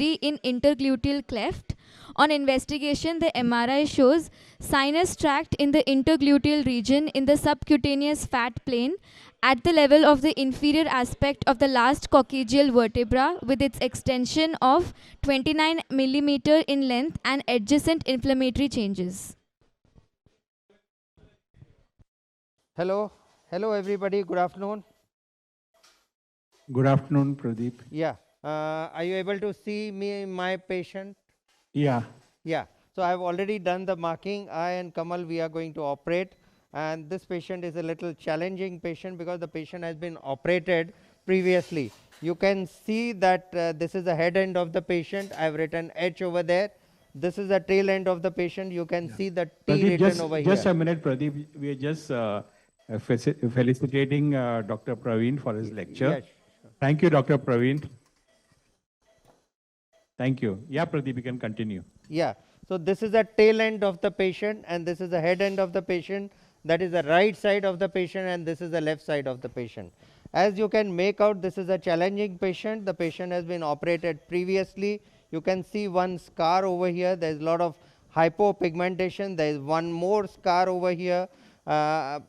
cavity in intergluteal cleft. On investigation, the MRI shows sinus tract in the intergluteal region in the subcutaneous fat plane at the level of the inferior aspect of the last coccygeal vertebra, with its extension of 29 millimeter in length and adjacent inflammatory changes. Hello, hello everybody, good afternoon. Good afternoon, Pradeep. Yeah, are you able to see me, my patient? Yeah. Yeah, so I've already done the marking. I and Kamal, we are going to operate, and this patient is a little challenging patient because the patient has been operated previously. You can see that this is the head end of the patient. I've written H over there. This is the tail end of the patient. You can see the T Pradeep, written over just here. a minute, Pradeep. We are just felicitating Dr. Praveen for his lecture. Yes. Thank you, Dr. Praveen. Thank you. Yeah, Pradeep, you can continue. Yeah, so this is the tail end of the patient, and this is the head end of the patient. That is the right side of the patient, and this is the left side of the patient. As you can make out, this is a challenging patient. The patient has been operated previously. You can see one scar over here. There is a lot of hypopigmentation. There is one more scar over here.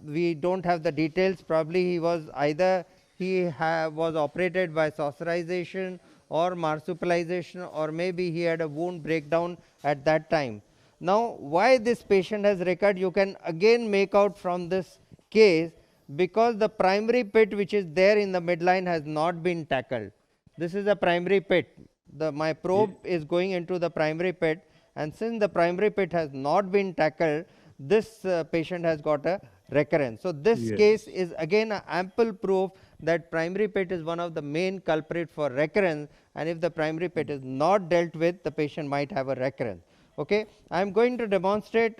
We don't have the details. Probably he was either was operated by saucerization or marsupialization, or maybe he had a wound breakdown at that time. Now, why this patient has recurred, you can again make out from this case, because the primary pit which is there in the midline has not been tackled. This is the primary pit. My probe is going into the primary pit, and since the primary pit has not been tackled, this patient has got a recurrence. So this case is again an ample proof that primary pit is one of the main culprit for recurrence, and if the primary pit is not dealt with, the patient might have a recurrence. Okay, I am going to demonstrate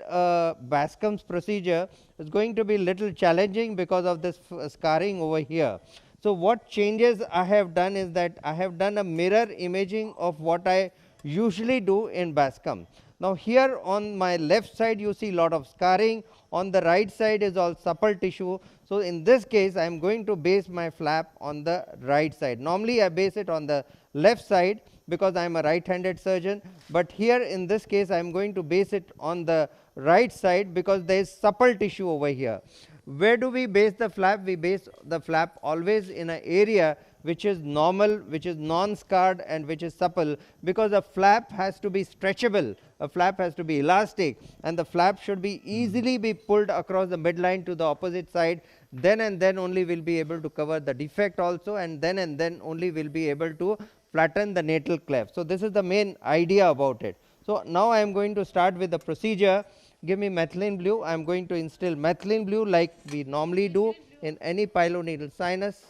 Bascom's procedure. It's going to be little challenging because of this scarring over here. So what changes I have done is that I have done a mirror imaging of what I usually do in Bascom. Now here on my left side you see lot of scarring, on the right side is all supple tissue. So in this case I am going to base my flap on the right side. Normally I base it on the left side because I am a right-handed surgeon, but here in this case I am going to base it on the right side because there is supple tissue over here. Where do we base the flap? We base the flap always in an area which is normal, which is non-scarred, and which is supple, because a flap has to be stretchable, a flap has to be elastic, and the flap should be easily be pulled across the midline to the opposite side. Then and then only we'll be able to cover the defect also, and then only we'll be able to flatten the natal cleft. So this is the main idea about it. So now I am going to start with the procedure. Give me methylene blue. I am going to instill methylene blue like we normally do in any pilonidal sinus.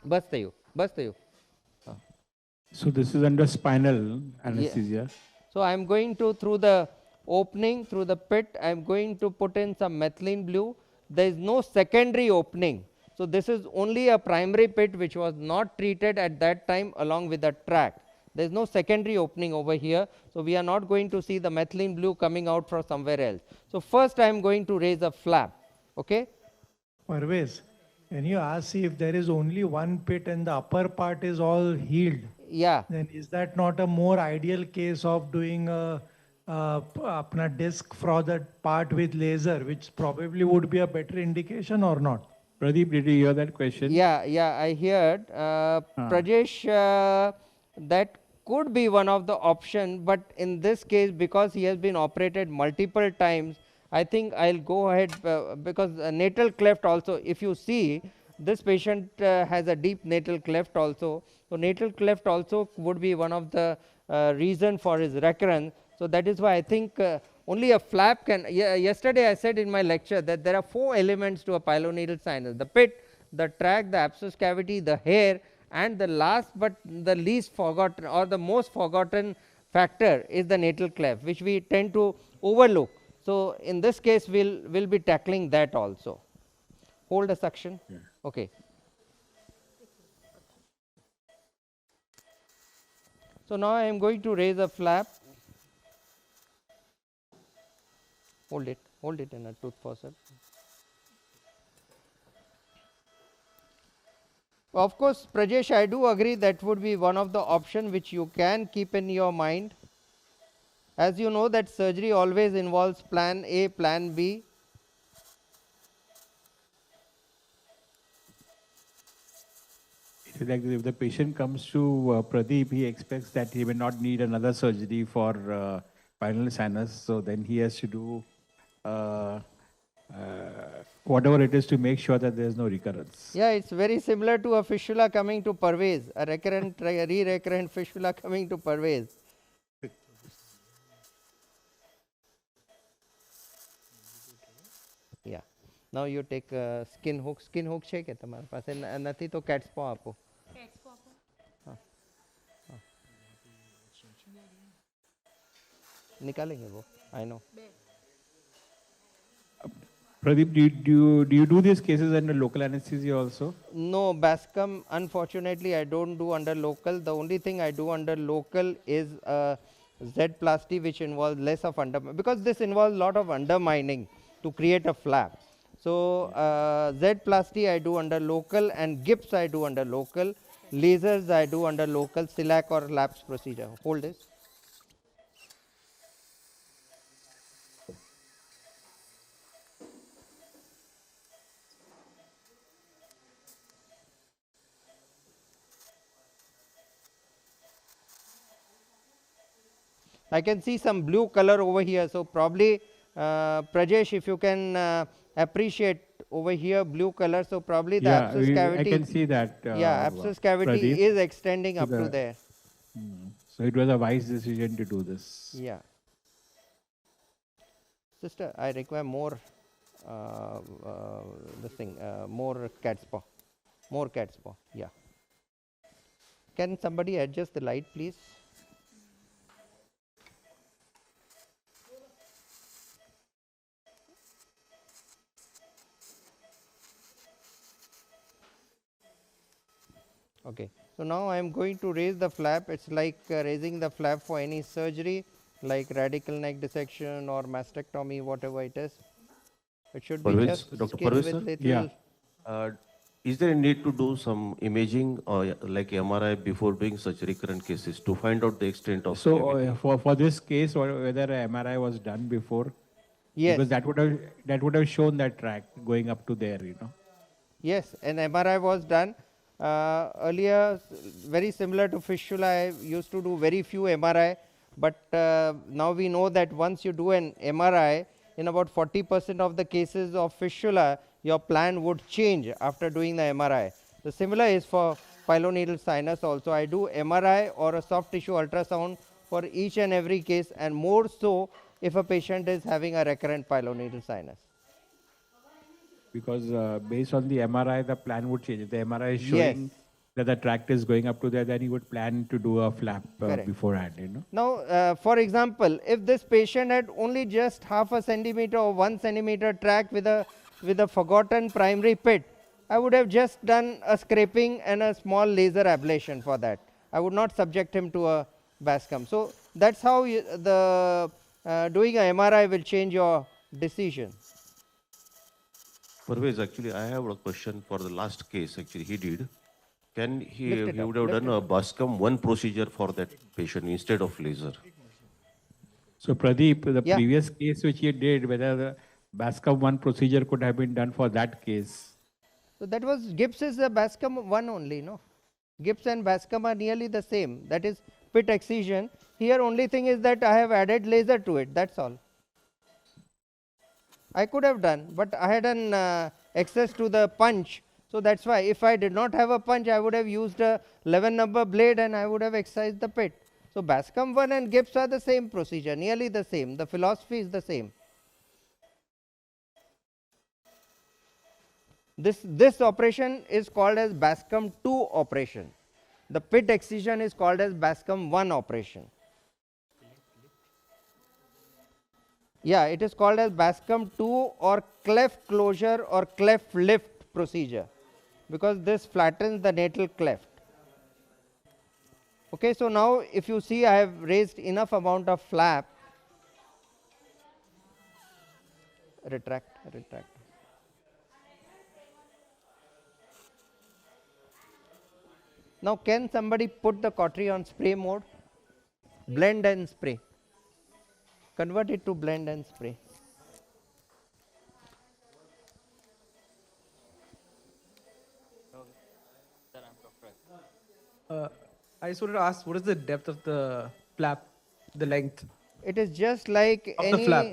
Bastayu. So this is under spinal anesthesia. So I am going to, through the opening, through the pit, I am going to put in some methylene blue. There is no secondary opening. So this is only a primary pit which was not treated at that time along with the tract. There is no secondary opening over here. So we are not going to see the methylene blue coming out from somewhere else. So first I am going to raise a flap. Okay. Parvez, can you ask if there is only one pit and the upper part is all healed? Yeah. Then is that not a more ideal case of doing a disc for the part with laser, which probably would be a better indication or not? Pradeep, did you hear that question? Yeah, I heard. Prajesh, that could be one of the option, but in this case, because he has been operated multiple times, I think I'll go ahead because natal cleft also, if you see, this patient has a deep natal cleft also. So natal cleft also would be one of the reason for his recurrence. So that is why I think only a flap can. Yesterday I said in my lecture that there are 4 elements to a pilonidal sinus: the pit, the tract, the abscess cavity, the hair, and the last but the least forgotten or the most forgotten factor is the natal cleft, which we tend to overlook. So in this case we'll be tackling that also. Hold a suction. Yeah. Okay. So now I am going to raise a flap. Hold it in a tooth faucet. Of course, Prajesh, I do agree that would be one of the option which you can keep in your mind. As you know that surgery always involves plan A, plan B. It is like if the patient comes to Pradeep, he expects that he may not need another surgery for spinal sinus. So then he has to do uh, whatever it is to make sure that there is no recurrence. Yeah, it's very similar to a fistula coming to Parvez, a recurrent, recurrent fistula coming to Parvez. Yeah. Now you take skin hook. Skin hook છે કે તમારા પાસે નથી તો cat's paw આપો. निकालेंगे वो. I know. Pradeep, do you do these cases under local anesthesia also? No, Bascom, unfortunately, I don't do under local. The only thing I do under local is Z-plasty, which involves less of because this involves a lot of undermining to create a flap. So, Z-plasty I do under local, and gips I do under local. Lasers I do under local, SILAC or LAPS procedure. Hold this. I can see some blue color over here. So, probably Prajesh, if you can appreciate over here blue color. So, probably the abscess cavity. I can see that. Yeah, abscess cavity Pradeep, is extending up to there. So, it was a wise decision to do this. Yeah. Sister, I require more more cat's paw. More cat's paw. Yeah. Can somebody adjust the light, please? Okay. So, now I am going to raise the flap. It's like raising the flap for any surgery like radical neck dissection or mastectomy, whatever it is. It should be just Dr. skin with Parvez, little. Yeah. Is there a need to do some imaging or like MRI before doing such recurrent cases to find out the extent of So for this case, whether a MRI was done before, Yes. because that would have shown that track going up to there, you know. Yes, an MRI was done. Earlier, very similar to fistula, I used to do very few MRI, but now we know that once you do an MRI, in about 40% of the cases of fistula, your plan would change after doing the MRI. The similar is for pilonidal sinus also. I do MRI or a soft tissue ultrasound for each and every case, and more so if a patient is having a recurrent pilonidal sinus. Because based on the MRI, the plan would change. If the MRI is showing that the tract is going up to there, then he would plan to do a flap beforehand, you know. Now, for example, if this patient had only just half a centimeter or 1 centimeter tract with a forgotten primary pit, I would have just done a scraping and a small laser ablation for that. I would not subject him to a Bascom. So, that's how doing a MRI will change your decision. Parvez, actually, I have a question for the last case. Actually, he did. Can he Lift it up, would have lift done a Bascom one procedure for that patient instead of laser? So Pradeep, the Yeah. previous case which he did, whether the Bascom 1 procedure could have been done for that case. So, that was Gibbs is a Bascom 1 only, no? Gibbs and Bascom are nearly the same. That is pit excision. Here only thing is that I have added laser to it, that's all. I could have done, but I had an access to the punch. So, that's why if I did not have a punch, I would have used a 11 number blade and I would have excised the pit. So, Bascom 1 and Gibbs are the same procedure, nearly the same. The philosophy is the same. This operation is called as Bascom 2 operation. The pit excision is called as Bascom 1 operation. Yeah, it is called as Bascom 2 or cleft closure or cleft lift procedure, because this flattens the natal cleft. Okay, so now if you see, I have raised enough amount of flap. Retract. Now can somebody put the cautery on spray mode? Blend and spray. Convert it to blend and spray. I just wanted to ask, what is the depth of the flap, the length It is just like of any the flap?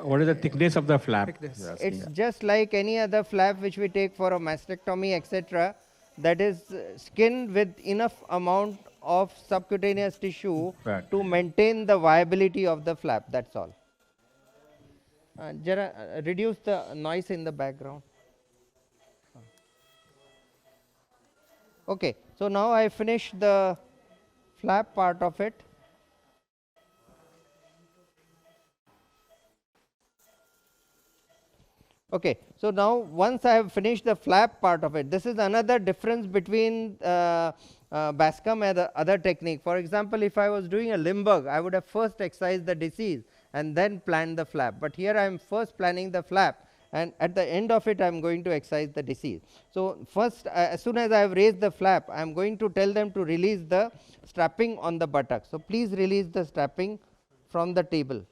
What is the thickness of the flap? Thickness. it's just like any other flap which we take for a mastectomy, etc. That is skin with enough amount of subcutaneous tissue Right. to maintain the viability of the flap. That's all. Reduce the noise in the background. Okay, so now I finished the flap part of it. Okay, so now once I have finished the flap part of it, this is another difference between Bascom and the other technique. For example, if I was doing a Limburg, I would have first excised the disease and then planned the flap. But here I am first planning the flap, and at the end of it I am going to excise the disease. So first, as soon as I have raised the flap, I am going to tell them to release the strapping on the buttock. So please release the strapping from the table,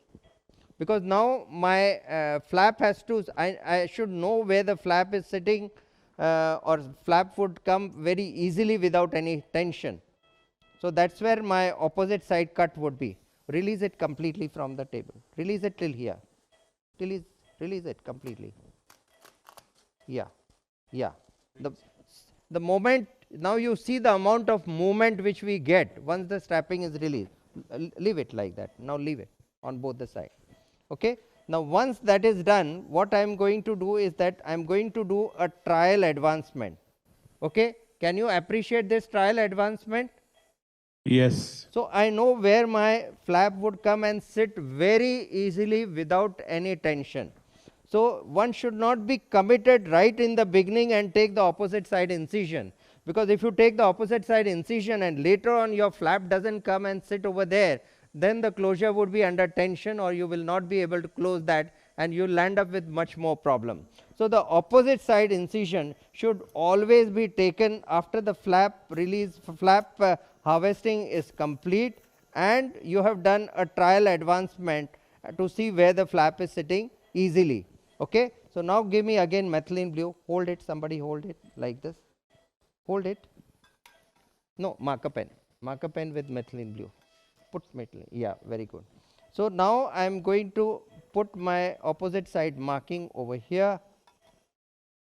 because now my flap has to, I should know where the flap is sitting, or flap would come very easily without any tension. So that's where my opposite side cut would be. Release it completely from the table. Release it till here. Release it completely. Yeah, yeah. The moment, now you see the amount of movement which we get once the strapping is released. Leave it like that. Now leave it on both the sides. Okay. Now once that is done, what I am going to do is that I am going to do a trial advancement. Okay. Can you appreciate this trial advancement? Yes. So I know where my flap would come and sit very easily without any tension. So one should not be committed right in the beginning and take the opposite side incision, because if you take the opposite side incision and later on your flap doesn't come and sit over there, then the closure would be under tension, or you will not be able to close that, and you will land up with much more problem. So the opposite side incision should always be taken after the flap release, flap harvesting is complete, and you have done a trial advancement to see where the flap is sitting easily. Okay. So now give me again methylene blue. Hold it. Somebody hold it like this. Hold it. No, marker pen. Marker pen with methylene blue. Put methylene. Yeah, very good. So now I am going to put my opposite side marking over here.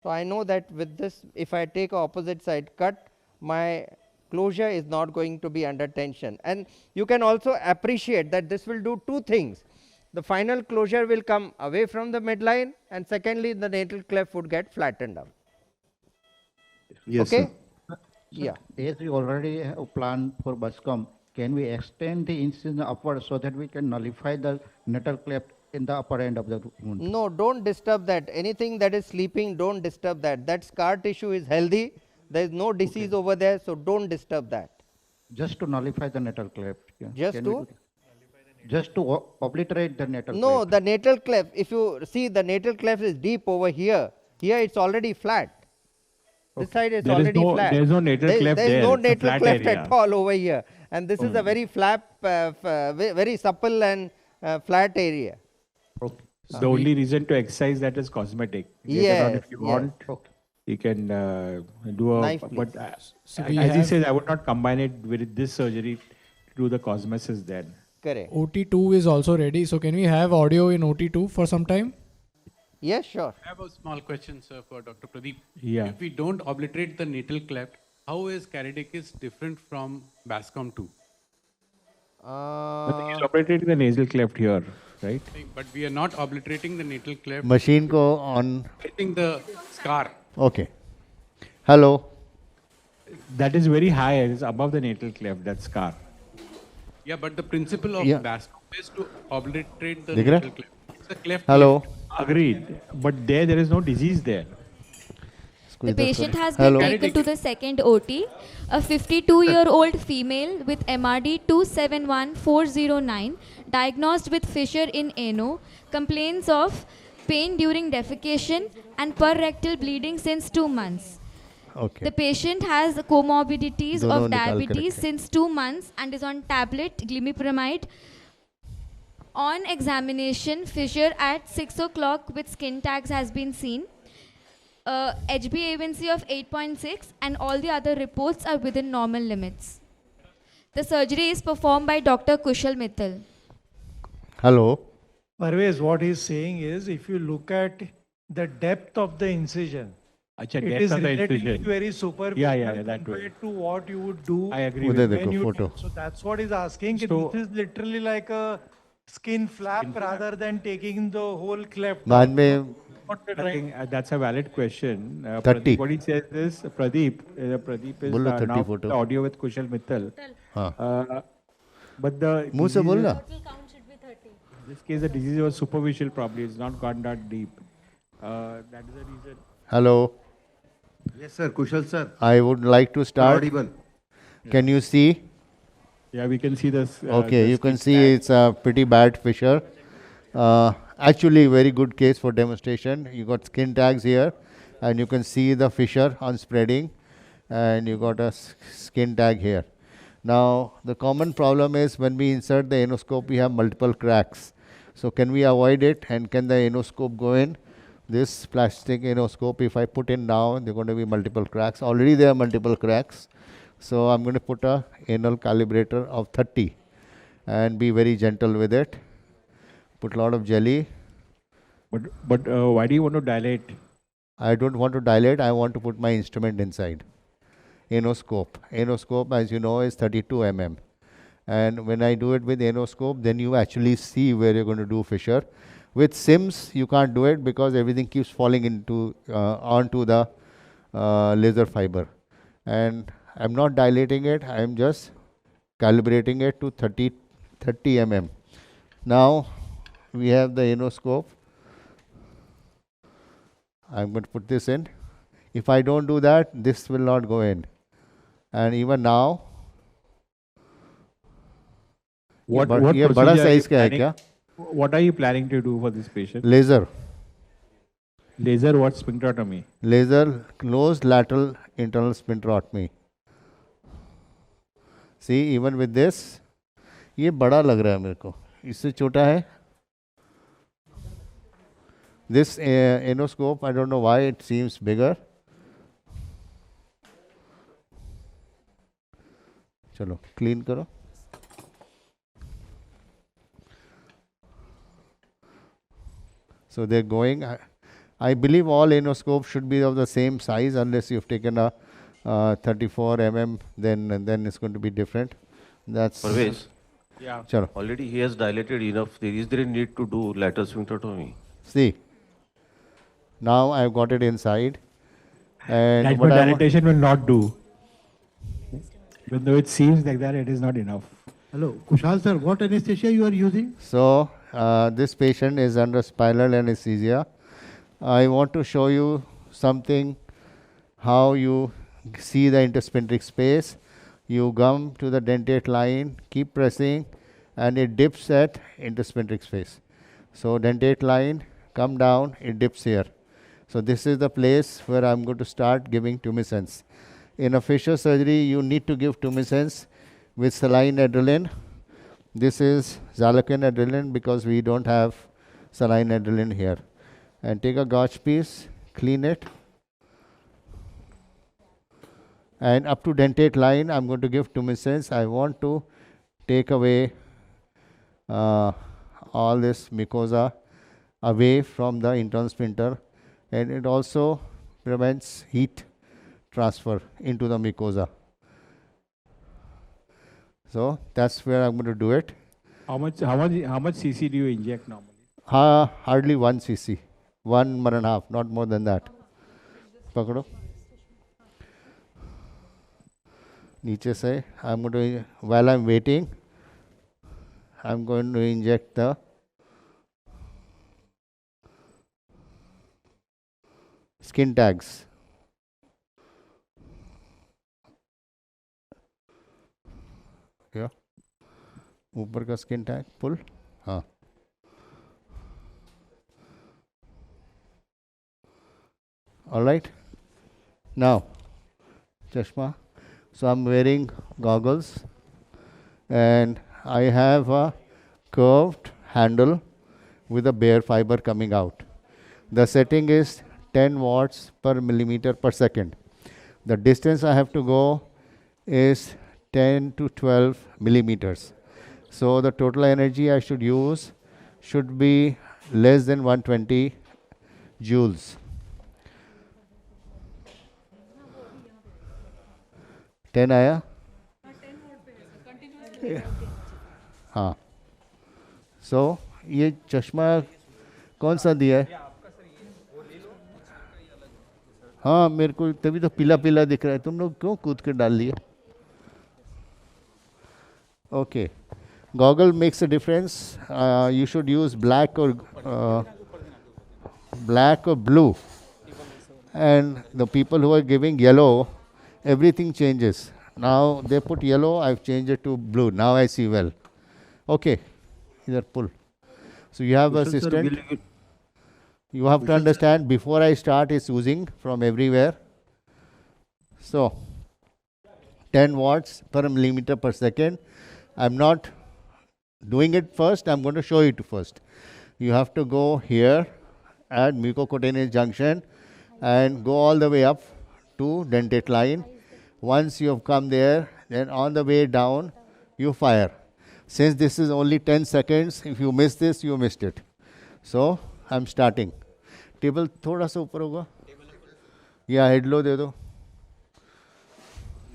So I know that with this, if I take a opposite side cut, my closure is not going to be under tension. And you can also appreciate that this will do two things. The final closure will come away from the midline, and secondly the natal cleft would get flattened out. Yes, Okay? sir. Yeah. As we already have planned for Bascom, can we extend the incision upward so that we can nullify the natal cleft in the upper end of the wound? No, don't disturb that. Anything that is sleeping, don't disturb that. That scar tissue is healthy. There is no disease over there, so don't disturb that. Just to nullify the natal cleft. Yeah. Just Can to? we do that? Just to obliterate the natal No, cleft. the natal cleft, if you see, the natal cleft is deep over here. Here it's already flat. This side is There is already no- flat. there is no natal cleft There is there. no It's a natal flat cleft area. at all over here. And this is a very very supple and flat area. Okay. The only reason to excise that is cosmetic. Later on, if you Yes, want, Okay. you can do a. Knife, but please. So we as he have- says, I would not combine it with this surgery to do the cosmesis then. Correct. OT2 is also ready. So can we have audio in OT2 for some time? Yes, sure. I have a small question, sir, for Dr. Pradeep. Yeah. If we don't obliterate the natal cleft, how is Caridicus different from Bascom 2? But he's operated the nasal cleft here, right? But we are not obliterating the natal cleft, machine को on getting the scar. Okay hello That is very high. It is above the natal cleft, that scar. Yeah, but the principle of Yeah. Bascom is to obliterate the दिख रहा है? natal cleft. It's a cleft. Hello Agreed. But there is no disease there. The patient has Hello. been taken to the second OT. A 52-year-old female with MRD 271409, diagnosed with fissure in ano, complains of pain during defecation and perrectal bleeding since 2 months. Okay. The patient has comorbidities दोनों of निकाल के diabetes रखे। since 2 months and is on tablet glimepiride. On examination, fissure at 6 o'clock with skin tags has been seen. HbA1c of 8.6 and all the other reports are within normal limits. The surgery is performed by Dr. Kushal Mittal. Hello. Parvez, what he's saying is, if you look at the depth of the incision, Acha, it depth is of the relatively incision. very superficial Yeah, that way. compared to what you would do. I agree उधर with देखो when you photo. So that's what he's asking. So- This is literally like a skin flap rather than taking the whole cleft. बाद out. में What we're I trying- think that's a valid question. 30. Pradeep, what he says is, Pradeep is बोलो 30 now photo. the audio with Kushal Mittal. हाँ But the मुंह से बोल ना। in this case, the disease was superficial probably. It's not gone that deep. That is the reason. Hello. Yes, sir. Kushal, sir. I would like to start. Audible. Can you see? Yeah, we can see this. Okay, you can see it's a pretty bad fissure. Actually, very good case for demonstration. You got skin tags here, and you can see the fissure on spreading, and you got a skin tag here. Now, the common problem is when we insert the endoscope, we have multiple cracks. So, can we avoid it, and can the endoscope go in? This plastic endoscope, if I put in now, there are going to be multiple cracks. Already there are multiple cracks. So, I'm going to put a anal calibrator of 30 and be very gentle with it. Put a lot of jelly. But why do you want to dilate? I don't want to dilate. I want to put my instrument inside. Endoscope. Endoscope, as you know, is 32 mm. And when I do it with endoscope, then you actually see where you're going to do fissure. With SIMS, you can't do it because everything keeps falling into onto the laser fiber. And I'm not dilating it. I'm just calibrating it to 30 mm. Now we have the endoscope. I'm going to put this in. If I don't do that, this will not go in. And even now, What ये बड़ा procedure are you size का है planning- क्या? What are you planning to do for this patient? Laser. Laser, what sphincterotomy? Laser closed lateral internal sphincterotomy. See, even with this, ये बड़ा लग रहा है मेरे को. इससे छोटा है. This endoscope, I don't know why it seems bigger. चलो क्लीन करो. So they're going. I believe all endoscopes should be of the same size unless you've taken a 34 mm, then it's going to be different. That's Parvez, Yeah. Chalo. already he has dilated enough. Is there a need to do lateral sphincterotomy? See, now I've got it inside, and That what I want- dilatation will not do. Even though it seems like that, it is not enough. Hello, Kushal, sir. What anesthesia you are using? So this patient is under spinal anesthesia. I want to show you something, how you see the intersphincteric space. You come to the dentate line, keep pressing, and it dips at intersphincteric space. So dentate line, come down, it dips here. So this is the place where I'm going to start giving tumescence. In a fissure surgery, you need to give tumescence with saline adrenaline. This is Xalocan adrenaline because we don't have saline adrenaline here. And take a gauge piece, clean it. And up to dentate line, I'm going to give tumescence. I want to take away all this mucosa away from the internal sphincter, and it also prevents heat transfer into the mucosa. So that's where I'm going to do it. How much cc do you inject normally? Hardly 1 cc, 1.5, not more than that. पकड़ो नीचे से. I'm going to, while I'm waiting, I'm going to inject the skin tags. Yeah. ऊपर का skin tag pull. हाँ. All right. Now, chashma. So I'm wearing goggles and I have a curved handle with a bare fiber coming out. The setting is 10 watts per millimeter per second. The distance I have to go is 10 to 12 millimeters. So the total energy I should use should be less than 120 joules. 10 आया? हाँ. So ये चश्मा कौन सा दिया है? हाँ मेरे को तभी तो पीला पीला दिख रहा है. तुम लोग क्यों कूद के डाल लिए? Okay. Goggle makes a difference. You should use black or blue. And the people who are giving yellow, everything changes. Now they put yellow, I've changed it to blue. Now I see well. Okay. Either pull. So you have assistant. You have to understand before I start it's oozing from everywhere. So 10 watts per millimeter per second. I'm not doing it first, I'm going to show it first. You have to go here at mucocutaneous junction and go all the way up to dentate line. Once you have come there, then on the way down, you fire. Since this is only 10 seconds, if you miss this, you missed it. So, I'm starting. Table thoda sa upar hoga? Yeah, head low de do.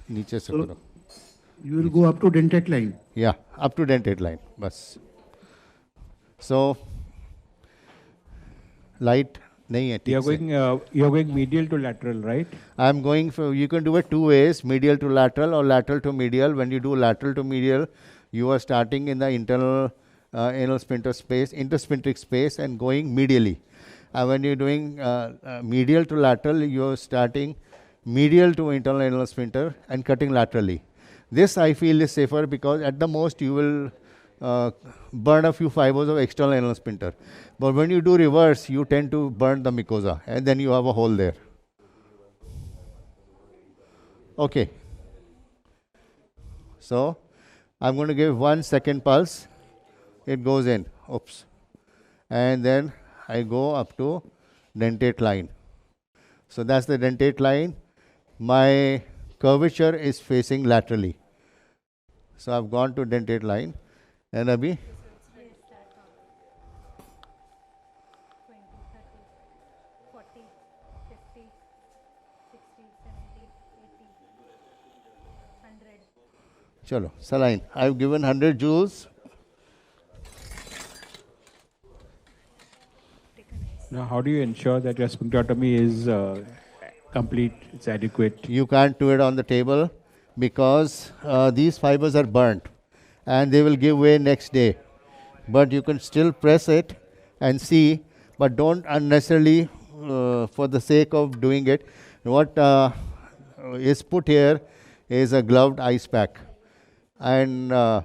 Niche se karo. You will go up to dentate line. Yeah, up to dentate line. Bas. So, light nahi hai. You're going medial to lateral, right? I'm going for, you can do it two ways, medial to lateral or lateral to medial. When you do lateral to medial, you are starting in the internal anal sphincter space, intersphincteric space and going medially. When you're doing medial to lateral, you're starting medial to internal anal sphincter and cutting laterally. This I feel is safer because at the most you will burn a few fibers of external anal sphincter. But when you do reverse, you tend to burn the mucosa and then you have a hole there. Okay. So, I'm going to give 1 second pulse. It goes in. Oops. And then I go up to dentate line. So, that's the dentate line. My curvature is facing laterally. So, I've gone to dentate line. And abhi? 100. Chalo, saline. I've given 100 joules. Now, how do you ensure that your sphincterotomy is complete, it's adequate? You can't do it on the table because these fibers are burnt and they will give way next day. But you can still press it and see, but don't unnecessarily for the sake of doing it. What is put here is a gloved ice pack. And to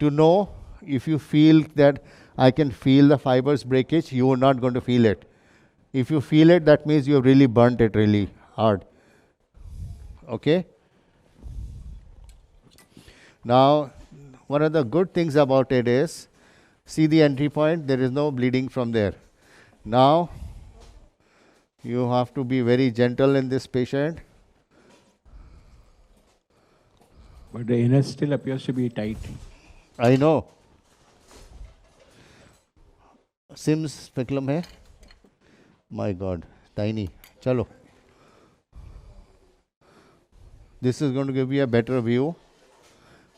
know if you feel that I can feel the fibers breakage, you are not going to feel it. If you feel it, that means you have really burnt it really hard. Okay? Now, one of the good things about it is, see the entry point, there is no bleeding from there. Now, you have to be very gentle in this patient. But the anus still appears to be tight. I know. Sims speculum hai? My God, tiny. Chalo. This is going to give you a better view.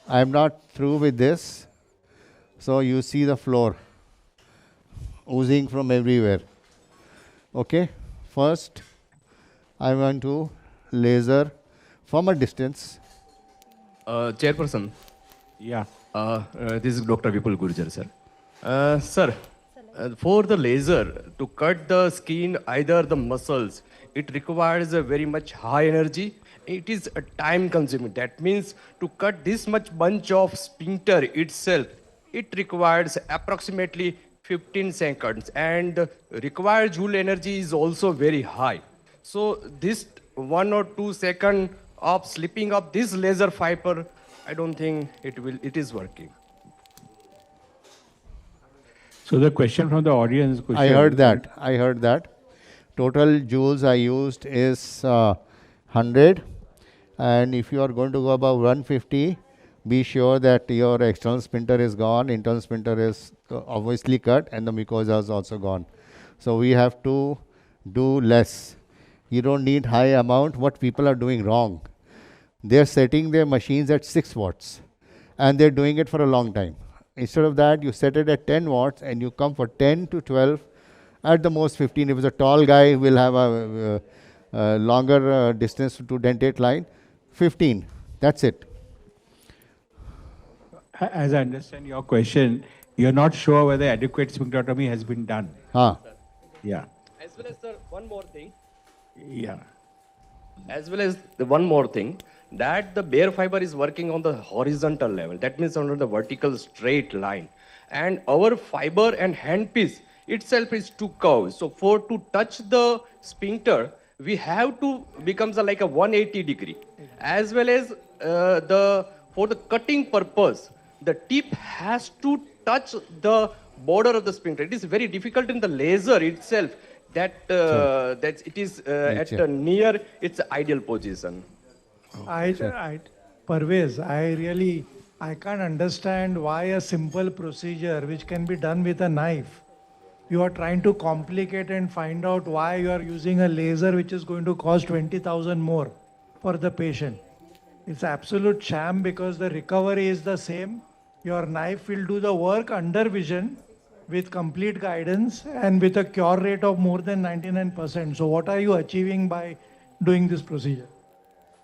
I am not through with this. So you see the floor oozing from everywhere. Okay. First, I want to laser from a distance. Chairperson. Yeah. This is Dr. Vipul Gurjar, sir. Sir, for the laser, to cut the skin, either the muscles, it requires a very much high energy. It is a time consuming. That means to cut this much bunch of sphincter itself, it requires approximately 15 seconds and required joule energy is also very high. So this 1 or 2 seconds of slipping of this laser fiber, I don't think it is working. So the question from the audience. I heard that. Total joules I used is 100. And if you are going to go above 150, be sure that your external sphincter is gone, internal sphincter is obviously cut, and the mucosa is also gone. So we have to do less. You don't need high amount. What people are doing wrong, they're setting their machines at 6 watts and they're doing it for a long time. Instead of that, you set it at 10 watts and you come for 10 to 12, at the most 15. If it's a tall guy, will have a longer distance to dentate line. 15, that's it. As I understand your question, you're not sure whether adequate sphincterotomy has been done. Yeah. As well as, sir, one more thing. Yeah. As well as one more thing, that the bare fiber is working on the horizontal level. That means under the vertical straight line. And our fiber and handpiece itself is too curved. So to touch the sphincter, we have to becomes like a 180 degree. As well as for the cutting purpose, the tip has to touch the border of the sphincter. It is very difficult in the laser itself that it is at near its ideal position. Parvez, I can't understand why a simple procedure which can be done with a knife, you are trying to complicate and find out why you are using a laser which is going to cost 20,000 more for the patient. It's absolute sham because the recovery is the same. Your knife will do the work under vision with complete guidance and with a cure rate of more than 99%. So what are you achieving by doing this procedure?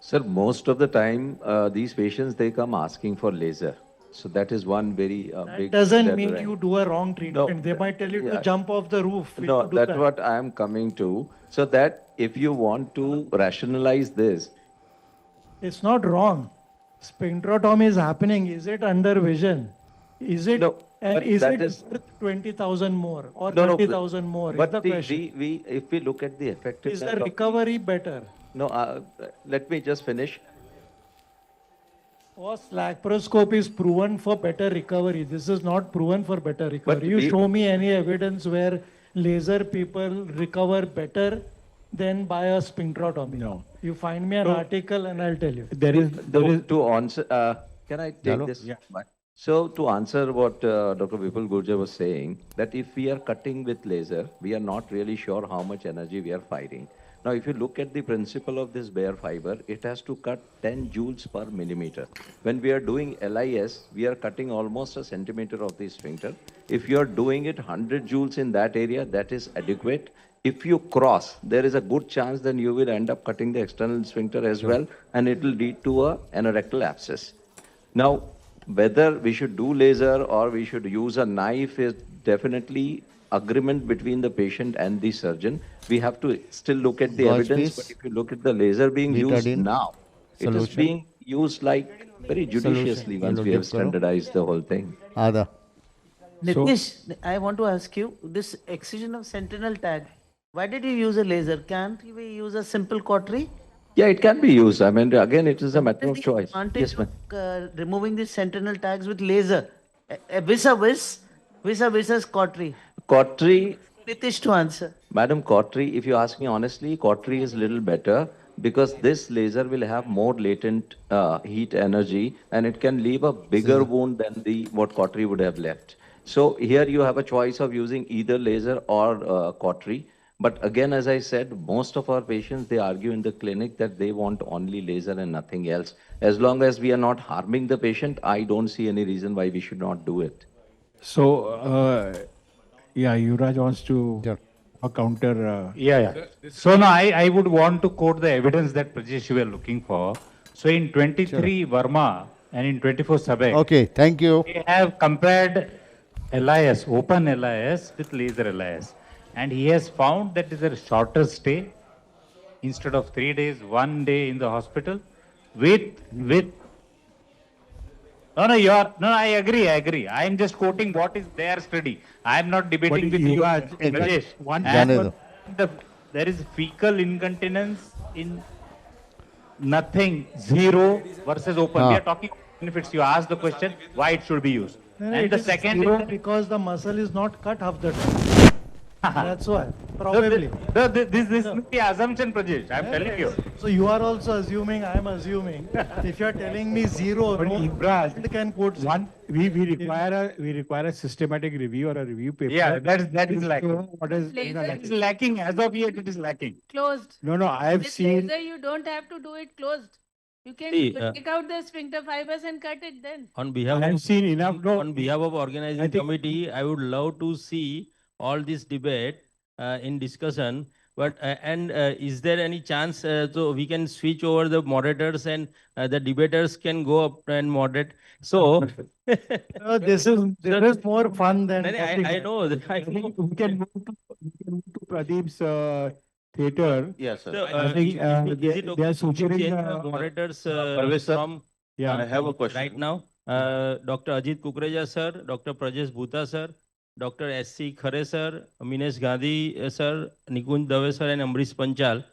Sir, most of the time, these patients, they come asking for laser. So that is one very big... That doesn't mean you do a wrong treatment. They might tell you to jump off the roof. No, that's what I am coming to. So that if you want to rationalize this... It's not wrong. Sphincterotomy is happening. Is it under vision? Is it... No, and is it worth 20,000 more or 30,000 more? But is the question. if we look at the effectiveness... Is the recovery better? No, let me just finish. Laparoscope is proven for better recovery. This is not proven for better recovery. You show me any evidence where laser people recover better than by a sphincterotomy. No. You find me an article and I'll tell you. There is to answer. Can I take this? Yeah. So to answer what Dr. Vipul Gurjar was saying, that if we are cutting with laser, we are not really sure how much energy we are firing. Now, if you look at the principle of this bare fiber, it has to cut 10 joules per millimeter. When we are doing LIS, we are cutting almost a centimeter of the sphincter. If you are doing it 100 joules in that area, that is adequate. If you cross, there is a good chance then you will end up cutting the external sphincter as well, and it will lead to an anorectal abscess. Now, whether we should do laser or we should use a knife is definitely agreement between the patient and the surgeon. We have to still look at the evidence, but if you look at the laser being used now, it is being used like very judiciously once we have standardized the whole thing. Nitish, I want to ask you, this excision of sentinel tag, why did you use a laser? Can't we use a simple cautery? Yeah, it can be used. I mean, again, it is a matter of choice. Yes, ma'am. Removing the sentinel tags with laser, vis-a-vis cautery. Cautery. Nitish to answer. Madam, cautery, if you ask me honestly, cautery is a little better because this laser will have more latent heat energy and it can leave a bigger wound than what cautery would have left. So here you have a choice of using either laser or cautery. But again, as I said, most of our patients, they argue in the clinic that they want only laser and nothing else. As long as we are not harming the patient, I don't see any reason why we should not do it. So, yeah, Yuvraj wants to counter. So now I would want to quote the evidence that Prajesh you were looking for. So in 23 Verma and in 24 Sabek. Okay, thank you. We have compared LIS, open LIS with laser LIS. And he has found that there is a shorter stay instead of 3 days, 1 day in the hospital I agree. I am just quoting what is their study. I am not debating with you, Rajesh. There is fecal incontinence in nothing, zero versus open. We Ah. are talking benefits. You ask the question why it should be used. No, And it the is second zero is because the muscle is not cut half the time. That's why, probably. this is the assumption, Prajesh. I'm telling you. So you are also assuming, I am assuming. If you are telling me zero, But no Ibrahim, one can put one we require a systematic review or a review paper. Yeah, that is to lacking. show what is That is lacking. As of yet, it is lacking. Closed. No, I have With seen. laser, you don't have to do it closed. You can See, take out the sphincter fibers and cut it then. On behalf I have of, seen enough. No, on behalf of organizing I think- committee, I would love to see all this debate in discussion. But is there any chance so we can switch over the moderators and the debaters can go up and moderate? So this is more fun than. I know. I know. we can move to Pradeep's theater. Yes, sir. So, I think is it they okay are to suturing change the moderators Parvez, sir. from Yeah. I have a question. right now? Dr. Ajit Kukreja sir, Dr. Prajesh Bhuta sir, Dr. S.C. Khare sir, Minesh Gandhi sir, Nikunj Dave sir and Amrish Panchal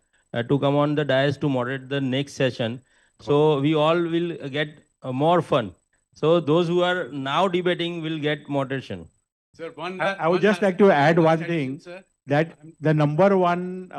to come on the dais to moderate the next session. So we all will get more fun. So those who are now debating will get moderation. Sir, I would just like to add one thing, that the number one